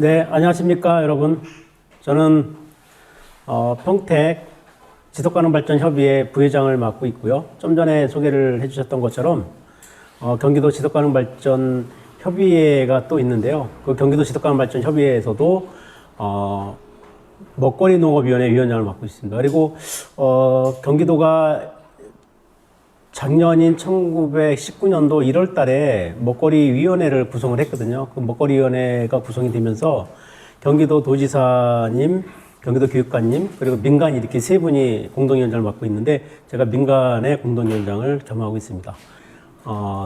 네, 안녕하십니까, 여러분. 저는 평택 지속가능발전협의회 부회장을 맡고 있고요. 좀 전에 소개를 해주셨던 것처럼 경기도 지속가능발전협의회가 또 있는데요. 그 경기도 지속가능발전협의회에서도 먹거리 농업위원회 위원장을 맡고 있습니다. 그리고 경기도가 작년인 1919년도 1월 달에 먹거리 위원회를 구성을 했거든요. 그 먹거리 위원회가 구성이 되면서 경기도 도지사님, 경기도 교육관님, 그리고 민간 이렇게 세 분이 공동위원장을 맡고 있는데 제가 민간의 공동위원장을 겸하고 있습니다.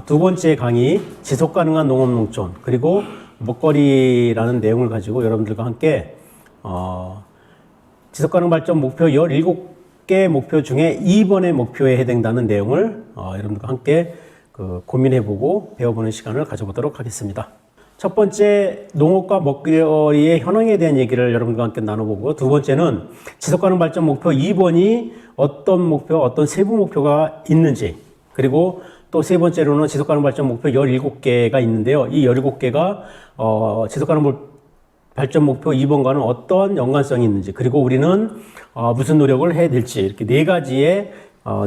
두 번째 강의, 지속가능한 농업농촌, 그리고 먹거리라는 내용을 가지고 여러분들과 함께 지속가능발전 목표 17개 목표 중에 2번의 목표에 해당되는 내용을 여러분들과 함께 고민해보고 배워보는 시간을 가져보도록 하겠습니다. 첫 번째, 농업과 먹거리의 현황에 대한 얘기를 여러분들과 함께 나눠보고, 두 번째는 지속가능발전 목표 2번이 어떤 목표, 어떤 세부 목표가 있는지, 그리고 또 세 번째로는 지속가능발전 목표 17개가 있는데요. 이 17개가 지속가능발전 목표 2번과는 어떤 연관성이 있는지, 그리고 우리는 무슨 노력을 해야 될지, 이렇게 네 가지의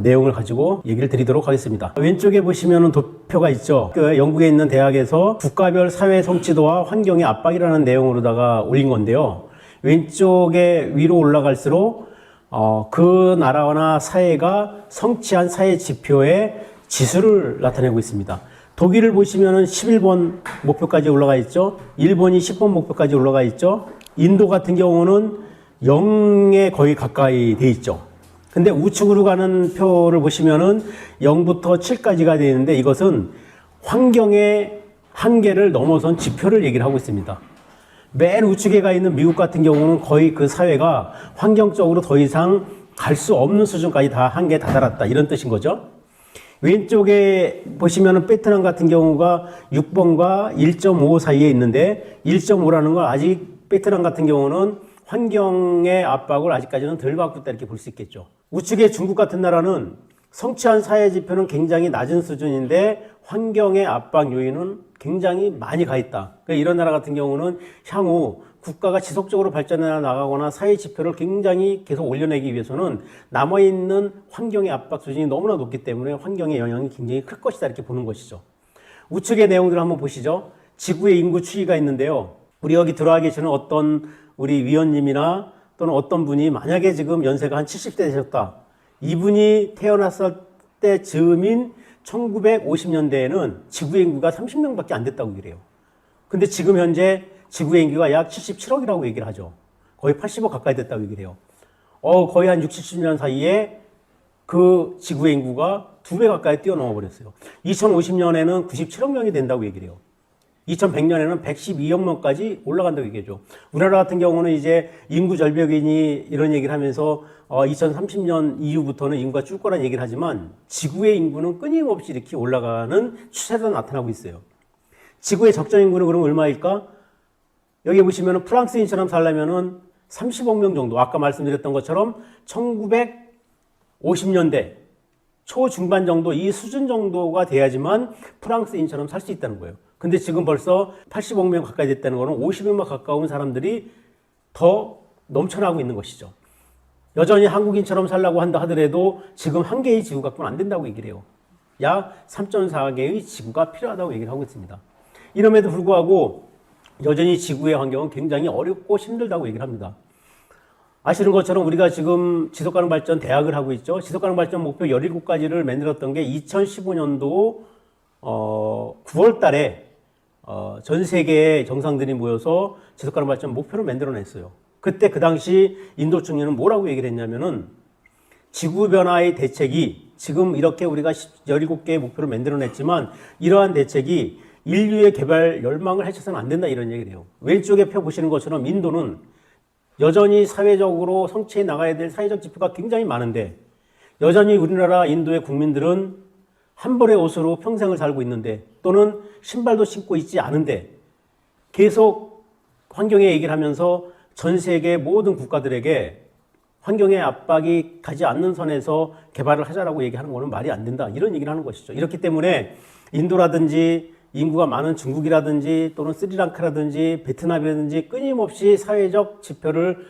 내용을 가지고 얘기를 드리도록 하겠습니다. 왼쪽에 보시면 도표가 있죠. 그 영국에 있는 대학에서 국가별 사회 성취도와 환경의 압박이라는 내용으로다가 올린 건데요. 왼쪽에 위로 올라갈수록 그 나라나 사회가 성취한 사회 지표의 지수를 나타내고 있습니다. 독일을 보시면은 11번 목표까지 올라가 있죠. 일본이 10번 목표까지 올라가 있죠. 인도 같은 경우는 0에 거의 가까이 돼 있죠. 근데 우측으로 가는 표를 보시면은 0부터 7까지가 되는데 이것은 환경의 한계를 넘어선 지표를 얘기를 하고 있습니다. 맨 우측에 가 있는 미국 같은 경우는 거의 그 사회가 환경적으로 더 이상 갈 수 없는 수준까지 다 한계에 다다랐다, 이런 뜻인 거죠. 왼쪽에 보시면은 베트남 같은 경우가 6번과 1.5 사이에 있는데 1.5라는 건 아직 베트남 같은 경우는 환경의 압박을 아직까지는 덜 받고 있다, 이렇게 볼 수 있겠죠. 우측에 중국 같은 나라는 성취한 사회 지표는 굉장히 낮은 수준인데 환경의 압박 요인은 굉장히 많이 가 있다. 그러니까 이런 나라 같은 경우는 향후 국가가 지속적으로 발전해 나가거나 사회 지표를 굉장히 계속 올려내기 위해서는 남아있는 환경의 압박 수준이 너무나 높기 때문에 환경의 영향이 굉장히 클 것이다, 이렇게 보는 것이죠. 우측의 내용들을 한번 보시죠. 지구의 인구 추이가 있는데요. 우리 여기 들어와 계시는 어떤 우리 위원님이나 또는 어떤 분이 만약에 지금 연세가 한 70대 되셨다. 이분이 태어났을 때 즈음인 1950년대에는 지구의 인구가 30명밖에 안 됐다고 그래요. 근데 지금 현재 지구의 인구가 약 77억이라고 얘기를 하죠. 거의 80억 가까이 됐다고 얘기를 해요. 거의 한 60, 70년 사이에 그 지구의 인구가 2배 가까이 뛰어넘어 버렸어요. 2050년에는 97억 명이 된다고 얘기를 해요. 2100년에는 112억 명까지 올라간다고 얘기하죠. 우리나라 같은 경우는 이제 인구 절벽이니 이런 얘기를 하면서 2030년 이후부터는 인구가 줄 거란 얘기를 하지만 지구의 인구는 끊임없이 이렇게 올라가는 추세가 나타나고 있어요. 지구의 적정 인구는 그럼 얼마일까? 여기 보시면 프랑스인처럼 살려면은 30억 명 정도, 아까 말씀드렸던 것처럼 1950년대 초중반 정도, 이 수준 정도가 돼야지만 프랑스인처럼 살 수 있다는 거예요. 근데 지금 벌써 80억 명 가까이 됐다는 거는 50억만 가까운 사람들이 더 넘쳐나고 있는 것이죠. 여전히 한국인처럼 살라고 한다 하더라도 지금 한 개의 지구 갖고는 안 된다고 얘기를 해요. 약 3.4개의 지구가 필요하다고 얘기를 하고 있습니다. 이럼에도 불구하고 여전히 지구의 환경은 굉장히 어렵고 힘들다고 얘기를 합니다. 아시는 것처럼 우리가 지금 지속가능발전 대학을 하고 있죠. 지속가능발전 목표 17가지를 만들었던 게 2015년도 9월 달에 전 세계의 정상들이 모여서 지속가능발전 목표를 만들어냈어요. 그때 그 당시 인도 총리는 뭐라고 얘기를 했냐면은 지구변화의 대책이 지금 이렇게 우리가 17개의 목표를 만들어냈지만 이러한 대책이 인류의 개발 열망을 해쳐서는 안 된다, 이런 얘기를 해요. 왼쪽에 펴 보시는 것처럼 인도는 여전히 사회적으로 성취해 나가야 될 사회적 지표가 굉장히 많은데 여전히 우리나라 인도의 국민들은 한 벌의 옷으로 평생을 살고 있는데 또는 신발도 신고 있지 않은데 계속 환경의 얘기를 하면서 전 세계 모든 국가들에게 환경의 압박이 가지 않는 선에서 개발을 하자라고 얘기하는 거는 말이 안 된다, 이런 얘기를 하는 것이죠. 이렇기 때문에 인도라든지 인구가 많은 중국이라든지 또는 스리랑카라든지 베트남이라든지 끊임없이 사회적 지표를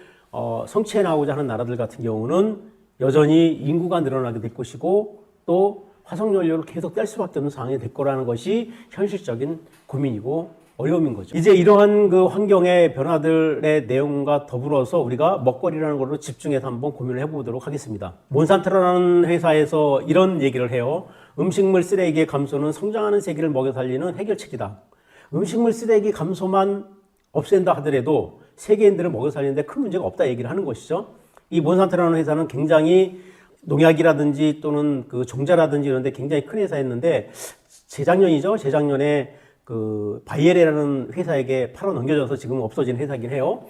성취해 나가고자 하는 나라들 같은 경우는 여전히 인구가 늘어나게 될 것이고 또 화석연료를 계속 뗄 수밖에 없는 상황이 될 거라는 것이 현실적인 고민이고 어려움인 거죠. 이제 이러한 그 환경의 변화들의 내용과 더불어서 우리가 먹거리라는 걸로 집중해서 한번 고민을 해보도록 하겠습니다. 몬산트라는 회사에서 이런 얘기를 해요. 음식물 쓰레기의 감소는 성장하는 세계를 먹여 살리는 해결책이다. 음식물 쓰레기 감소만 없앤다 하더라도 세계인들을 먹여 살리는데 큰 문제가 없다 얘기를 하는 것이죠. 이 몬산트라는 회사는 굉장히 농약이라든지 또는 그 종자라든지 이런 데 굉장히 큰 회사였는데 재작년에 그 바이에르라는 회사에게 팔아 넘겨져서 지금 없어진 회사이긴 해요.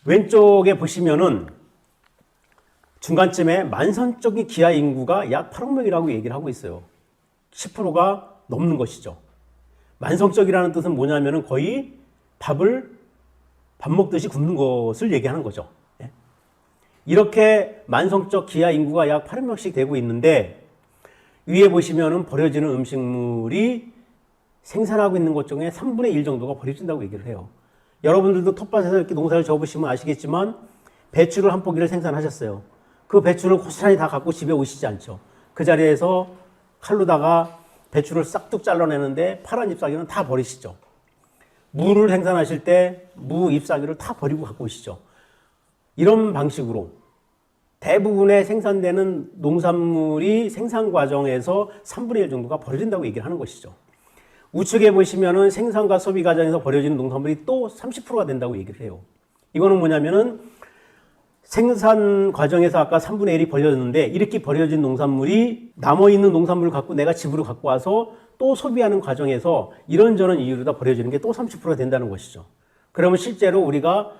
왼쪽에 보시면은 중간쯤에 만선적인 기아 인구가 약 8억 명이라고 얘기를 하고 있어요. 10%가 넘는 것이죠. 만성적이라는 뜻은 뭐냐면은 거의 밥 먹듯이 굶는 것을 얘기하는 거죠. 이렇게 만성적 기아 인구가 약 8억 명씩 되고 있는데 위에 보시면은 버려지는 음식물이 생산하고 있는 것 중에 3분의 1 정도가 버려진다고 얘기를 해요. 여러분들도 텃밭에서 이렇게 농사를 지어보시면 아시겠지만 배추를 한 포기를 생산하셨어요. 그 배추를 고스란히 다 갖고 집에 오시지 않죠. 그 자리에서 칼로다가 배추를 싹둑 잘라내는데 파란 잎사귀는 다 버리시죠. 무를 생산하실 때 무 잎사귀를 다 버리고 갖고 오시죠. 이런 방식으로 대부분의 생산되는 농산물이 생산 과정에서 3분의 1 정도가 버려진다고 얘기를 하는 것이죠. 우측에 보시면은 생산과 소비 과정에서 버려지는 농산물이 또 30%가 된다고 얘기를 해요. 이거는 뭐냐면은 생산 과정에서 아까 3분의 1이 버려졌는데 이렇게 버려진 농산물이 남아있는 농산물을 갖고 내가 집으로 갖고 와서 또 소비하는 과정에서 이런저런 이유로 다 버려지는 게 또 30%가 된다는 것이죠. 그러면 실제로 우리가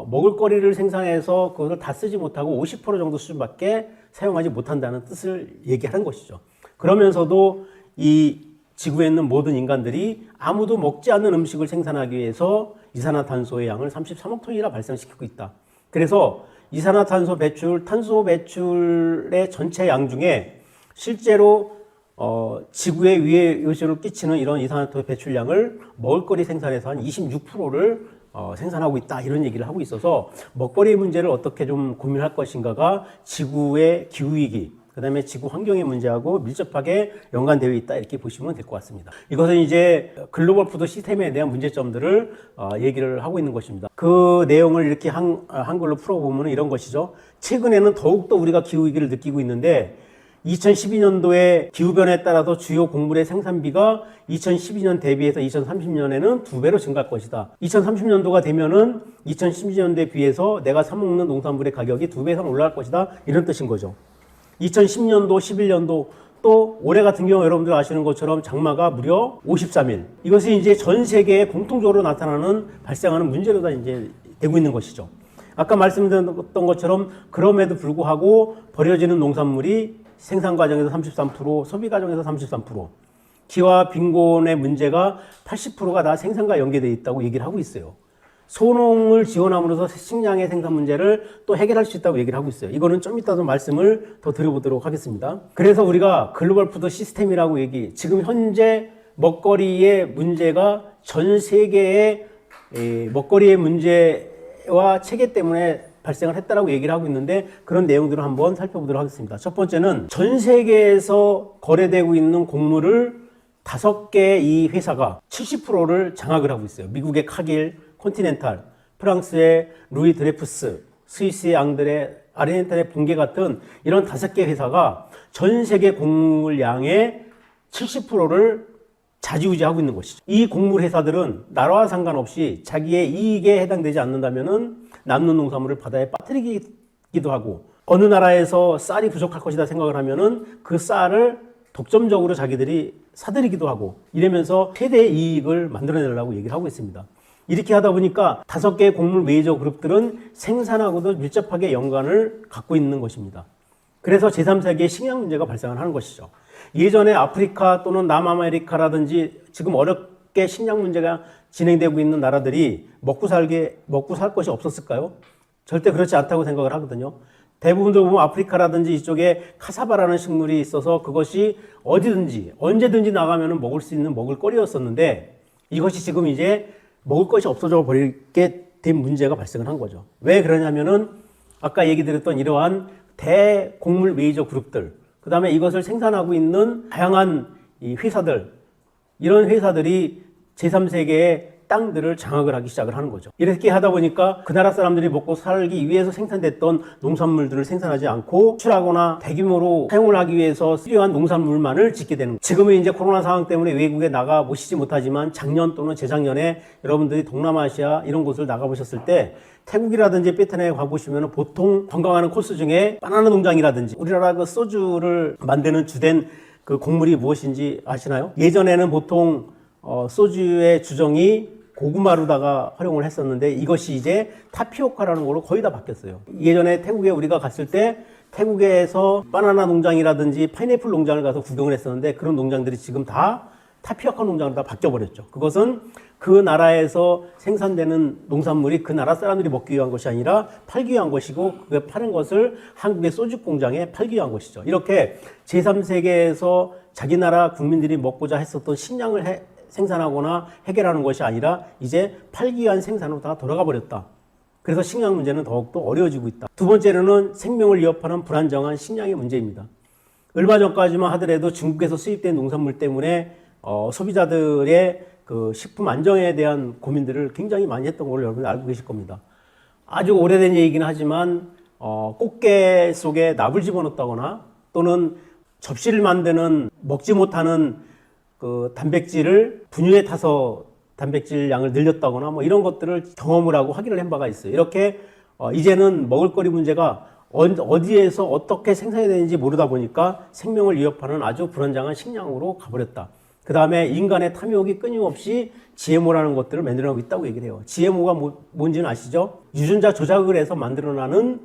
먹을거리를 생산해서 그것을 다 쓰지 못하고 50% 정도 수준밖에 사용하지 못한다는 뜻을 얘기하는 것이죠. 그러면서도 이 지구에 있는 모든 인간들이 아무도 먹지 않는 음식을 생산하기 위해서 이산화탄소의 양을 33억 톤이나 발생시키고 있다. 그래서 이산화탄소 배출, 탄소 배출의 전체 양 중에 실제로 지구에 위해 요소를 끼치는 이런 이산화탄소 배출량을 먹을거리 생산에서 한 26%를 생산하고 있다 이런 얘기를 하고 있어서 먹거리 문제를 어떻게 좀 고민할 것인가가 지구의 기후위기 그 다음에 지구 환경의 문제하고 밀접하게 연관되어 있다 이렇게 보시면 될 것 같습니다. 이것은 이제 글로벌 푸드 시스템에 대한 문제점들을 얘기를 하고 있는 것입니다. 그 내용을 이렇게 한글로 풀어보면 이런 것이죠. 최근에는 더욱더 우리가 기후위기를 느끼고 있는데 2012년도에 기후변화에 따라서 주요 곡물의 생산비가 2012년 대비해서 2030년에는 2배로 증가할 것이다. 2030년도가 되면은 2012년도에 비해서 내가 사먹는 농산물의 가격이 2배 이상 올라갈 것이다. 이런 뜻인 거죠. 2010년도, 11년도 또 올해 같은 경우 여러분들 아시는 것처럼 장마가 무려 53일. 이것이 이제 전 세계에 공통적으로 나타나는 발생하는 문제로 다 이제 되고 있는 것이죠. 아까 말씀드렸던 것처럼 그럼에도 불구하고 버려지는 농산물이 생산 과정에서 33%, 소비 과정에서 33%, 기와 빈곤의 문제가 80%가 다 생산과 연계되어 있다고 얘기를 하고 있어요. 소농을 지원함으로써 식량의 생산 문제를 또 해결할 수 있다고 얘기를 하고 있어요. 이거는 좀 이따 좀 말씀을 더 드려보도록 하겠습니다. 그래서 우리가 글로벌 푸드 시스템이라고 지금 현재 먹거리의 문제가 전 세계의 먹거리의 문제와 체계 때문에 발생을 했다라고 얘기를 하고 있는데 그런 내용들을 한번 살펴보도록 하겠습니다. 첫 번째는 전 세계에서 거래되고 있는 곡물을 5개의 이 회사가 70%를 장악을 하고 있어요. 미국의 카길, 컨티넨탈, 프랑스의 루이 드레푸스, 스위스의 앙드레, 아르헨티나의 붕괴 같은 이런 5개 회사가 전 세계 곡물 양의 70%를 좌지우지하고 있는 것이죠. 이 곡물 회사들은 나라와 상관없이 자기의 이익에 해당되지 않는다면은 남는 농산물을 바다에 빠뜨리기도 하고 어느 나라에서 쌀이 부족할 것이다 생각을 하면은 그 쌀을 독점적으로 자기들이 사들이기도 하고 이러면서 최대의 이익을 만들어내려고 얘기를 하고 있습니다. 이렇게 하다 보니까 5개의 곡물 메이저 그룹들은 생산하고도 밀접하게 연관을 갖고 있는 것입니다. 그래서 제3세기의 식량 문제가 발생을 하는 것이죠. 예전에 아프리카 또는 남아메리카라든지 지금 어렵게 식량 문제가 진행되고 있는 나라들이 먹고 살 것이 없었을까요? 절대 그렇지 않다고 생각을 하거든요. 대부분도 보면 아프리카라든지 이쪽에 카사바라는 식물이 있어서 그것이 어디든지 언제든지 나가면 먹을 수 있는 먹을거리였었는데 이것이 지금 이제 먹을 것이 없어져 버리게 된 문제가 발생을 한 거죠. 왜 그러냐면은 아까 얘기 드렸던 이러한 대곡물 메이저 그룹들, 그 다음에 이것을 생산하고 있는 다양한 이 회사들, 이런 회사들이 제3세계의 땅들을 장악을 하기 시작을 하는 거죠. 이렇게 하다 보니까 그 나라 사람들이 먹고 살기 위해서 생산됐던 농산물들을 생산하지 않고 수출하거나 대규모로 사용을 하기 위해서 필요한 농산물만을 짓게 되는 거죠. 지금은 이제 코로나 상황 때문에 외국에 나가 보시지 못하지만 작년 또는 재작년에 여러분들이 동남아시아 이런 곳을 나가 보셨을 때 태국이라든지 베트남에 가보시면 보통 관광하는 코스 중에 바나나 농장이라든지 우리나라 그 소주를 만드는 주된 그 곡물이 무엇인지 아시나요? 예전에는 보통 소주의 주정이 고구마로다가 활용을 했었는데 이것이 이제 타피오카라는 걸로 거의 다 바뀌었어요. 예전에 태국에 우리가 갔을 때 태국에서 바나나 농장이라든지 파인애플 농장을 가서 구경을 했었는데 그런 농장들이 지금 다 타피오카 농장으로 다 바뀌어버렸죠. 그것은 그 나라에서 생산되는 농산물이 그 나라 사람들이 먹기 위한 것이 아니라 팔기 위한 것이고 그 파는 것을 한국의 소주 공장에 팔기 위한 것이죠. 이렇게 제3세계에서 자기 나라 국민들이 먹고자 했었던 식량을 생산하거나 해결하는 것이 아니라 이제 팔기 위한 생산으로 다 돌아가 버렸다. 그래서 식량 문제는 더욱더 어려워지고 있다. 두 번째로는 생명을 위협하는 불안정한 식량의 문제입니다. 얼마 전까지만 하더라도 중국에서 수입된 농산물 때문에 소비자들의 그 식품 안정에 대한 고민들을 굉장히 많이 했던 걸 여러분이 알고 계실 겁니다. 아주 오래된 얘기긴 하지만 꽃게 속에 납을 집어넣었다거나 또는 접시를 만드는 먹지 못하는 그 단백질을 분유에 타서 단백질 양을 늘렸다거나 뭐 이런 것들을 경험을 하고 확인을 한 바가 있어요. 이렇게 이제는 먹을거리 문제가 어디에서 어떻게 생산이 되는지 모르다 보니까 생명을 위협하는 아주 불안정한 식량으로 가버렸다. 그 다음에 인간의 탐욕이 끊임없이 GMO라는 것들을 만들어내고 있다고 얘기를 해요. GMO가 뭔지는 아시죠? 유전자 조작을 해서 만들어나는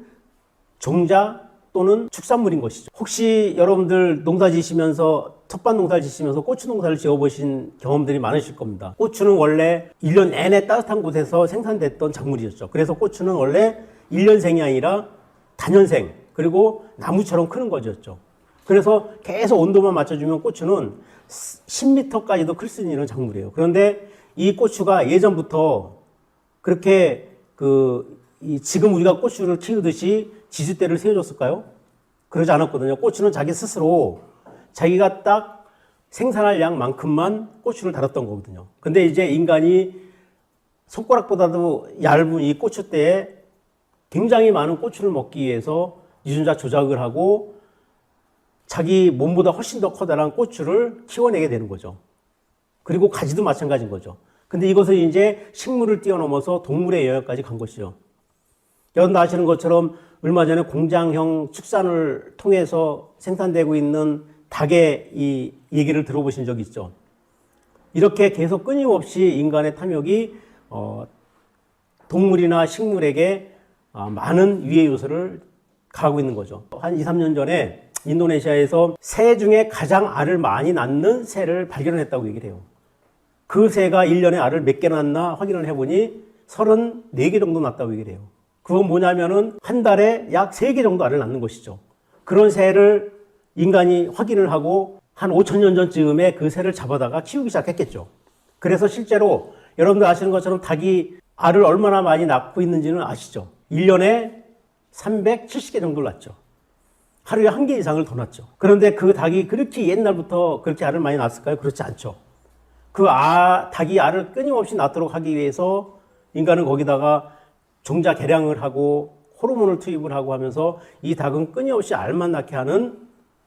종자 또는 축산물인 것이죠. 혹시 여러분들 농사 지시면서 텃밭 농사를 지시면서 고추 농사를 지어보신 경험들이 많으실 겁니다. 고추는 원래 1년 내내 따뜻한 곳에서 생산됐던 작물이었죠. 그래서 고추는 원래 1년생이 아니라 다년생, 그리고 나무처럼 크는 거였죠. 그래서 계속 온도만 맞춰주면 고추는 10m까지도 클 수 있는 작물이에요. 그런데 이 고추가 예전부터 그렇게 지금 우리가 고추를 키우듯이 지주대를 세워줬을까요? 그러지 않았거든요. 고추는 자기 스스로 자기가 딱 생산할 양만큼만 고추를 달았던 거거든요. 근데 이제 인간이 손가락보다도 얇은 이 고추대에 굉장히 많은 고추를 먹기 위해서 유전자 조작을 하고 자기 몸보다 훨씬 더 커다란 고추를 키워내게 되는 거죠. 그리고 가지도 마찬가지인 거죠. 근데 이것을 이제 식물을 뛰어넘어서 동물의 영역까지 간 것이죠. 여러분도 아시는 것처럼 얼마 전에 공장형 축산을 통해서 생산되고 있는 닭의 이 얘기를 들어보신 적이 있죠. 이렇게 계속 끊임없이 인간의 탐욕이 동물이나 식물에게 많은 위해 요소를 가하고 있는 거죠. 한 2, 3년 전에 인도네시아에서 새 중에 가장 알을 많이 낳는 새를 발견했다고 얘기를 해요. 그 새가 1년에 알을 몇 개 낳나 확인을 해보니 34개 정도 낳았다고 얘기를 해요. 그건 뭐냐면은 한 달에 약 3개 정도 알을 낳는 것이죠. 그런 새를 인간이 확인을 하고 한 5,000년 전쯤에 그 새를 잡아다가 키우기 시작했겠죠. 그래서 실제로 여러분들 아시는 것처럼 닭이 알을 얼마나 많이 낳고 있는지는 아시죠? 1년에 370개 정도를 낳죠. 하루에 1개 이상을 더 낳죠. 그런데 그 닭이 그렇게 옛날부터 그렇게 알을 많이 낳았을까요? 그렇지 않죠. 닭이 알을 끊임없이 낳도록 하기 위해서 인간은 거기다가 종자 개량을 하고 호르몬을 투입을 하고 하면서 이 닭은 끊임없이 알만 낳게 하는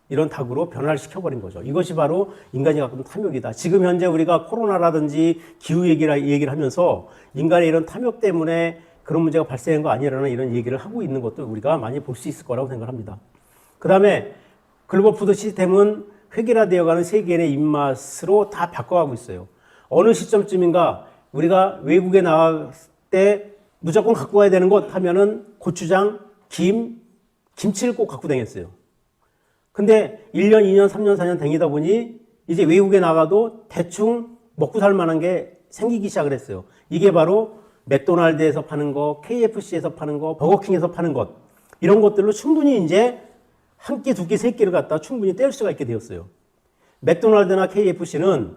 이런 닭으로 변화를 시켜버린 거죠. 이것이 바로 인간이 갖고 있는 탐욕이다. 지금 현재 우리가 코로나라든지 기후 얘기를 하면서 인간의 이런 탐욕 때문에 그런 문제가 발생한 거 아니라는 이런 얘기를 하고 있는 것도 우리가 많이 볼 수 있을 거라고 생각합니다. 그 다음에 글로벌 푸드 시스템은 획일화되어가는 세계인의 입맛으로 다 바꿔가고 있어요. 어느 시점쯤인가 우리가 외국에 나갔을 때 무조건 갖고 가야 되는 것 하면은 고추장, 김치를 꼭 갖고 다녔어요. 근데 1년, 2년, 3년, 4년 다니다 보니 이제 외국에 나가도 대충 먹고 살 만한 게 생기기 시작을 했어요. 이게 바로 맥도날드에서 파는 거, KFC에서 파는 거, 버거킹에서 파는 것. 이런 것들로 충분히 이제 한 끼, 두 끼, 세 끼를 갖다 충분히 때울 수가 있게 되었어요. 맥도날드나 KFC는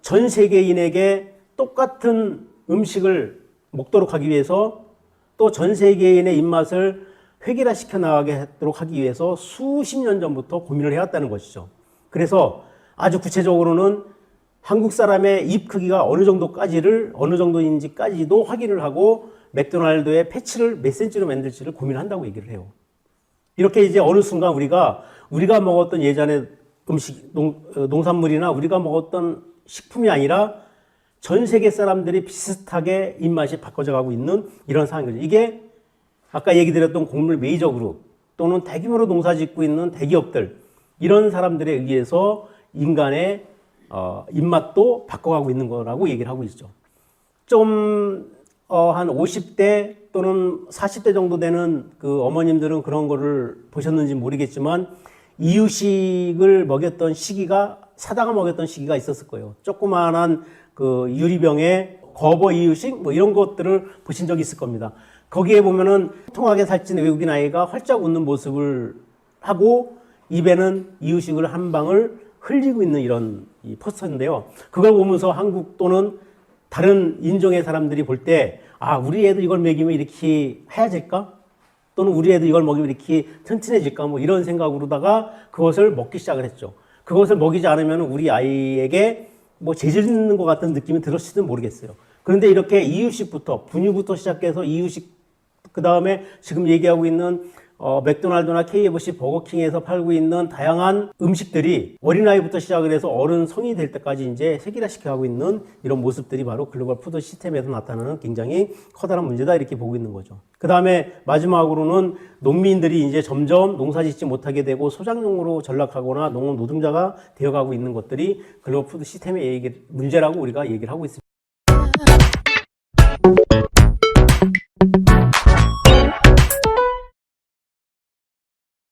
전 세계인에게 똑같은 음식을 먹도록 하기 위해서 또 전 세계인의 입맛을 획일화시켜 나가도록 하기 위해서 수십 년 전부터 고민을 해왔다는 것이죠. 그래서 아주 구체적으로는 한국 사람의 입 크기가 어느 정도인지까지도 확인을 하고 맥도날드의 패치를 몇 센치로 만들지를 고민한다고 얘기를 해요. 이렇게 이제 어느 순간 우리가 먹었던 예전에 음식, 농산물이나 우리가 먹었던 식품이 아니라 전 세계 사람들이 비슷하게 입맛이 바꿔져 가고 있는 이런 상황이죠. 이게 아까 얘기 드렸던 곡물 메이저 그룹 또는 대규모로 농사 짓고 있는 대기업들 이런 사람들에 의해서 인간의 입맛도 바꿔가고 있는 거라고 얘기를 하고 있죠. 좀 한 50대 또는 40대 정도 되는 그 어머님들은 그런 거를 보셨는지 모르겠지만 이유식을 먹였던 시기가 사다가 먹였던 시기가 있었을 거예요. 조그마한 그 유리병에 거버 이유식 뭐 이런 것들을 보신 적이 있을 겁니다. 거기에 보면은 통하게 살찐 외국인 아이가 활짝 웃는 모습을 하고 입에는 이유식을 한 방울 흘리고 있는 이런 이 포스터인데요. 그걸 보면서 한국 또는 다른 인종의 사람들이 볼 때, 아, 우리 애도 이걸 먹이면 이렇게 하얘질까? 또는 우리 애도 이걸 먹이면 이렇게 튼튼해질까? 뭐 이런 생각으로다가 그것을 먹기 시작을 했죠. 그것을 먹이지 않으면 우리 아이에게 뭐 재질 있는 것 같은 느낌이 들었을지도 모르겠어요. 그런데 이렇게 이유식부터, 분유부터 시작해서 이유식, 그 다음에 지금 얘기하고 있는 맥도날드나 KFC, 버거킹에서 팔고 있는 다양한 음식들이 어린아이부터 시작을 해서 어른 성인이 될 때까지 이제 세계화시켜 가고 있는 이런 모습들이 바로 글로벌 푸드 시스템에서 나타나는 굉장히 커다란 문제다 이렇게 보고 있는 거죠. 그 다음에 마지막으로는 농민들이 이제 점점 농사 짓지 못하게 되고 소작농으로 전락하거나 농업 노동자가 되어가고 있는 것들이 글로벌 푸드 시스템의 문제라고 우리가 얘기를 하고 있습니다.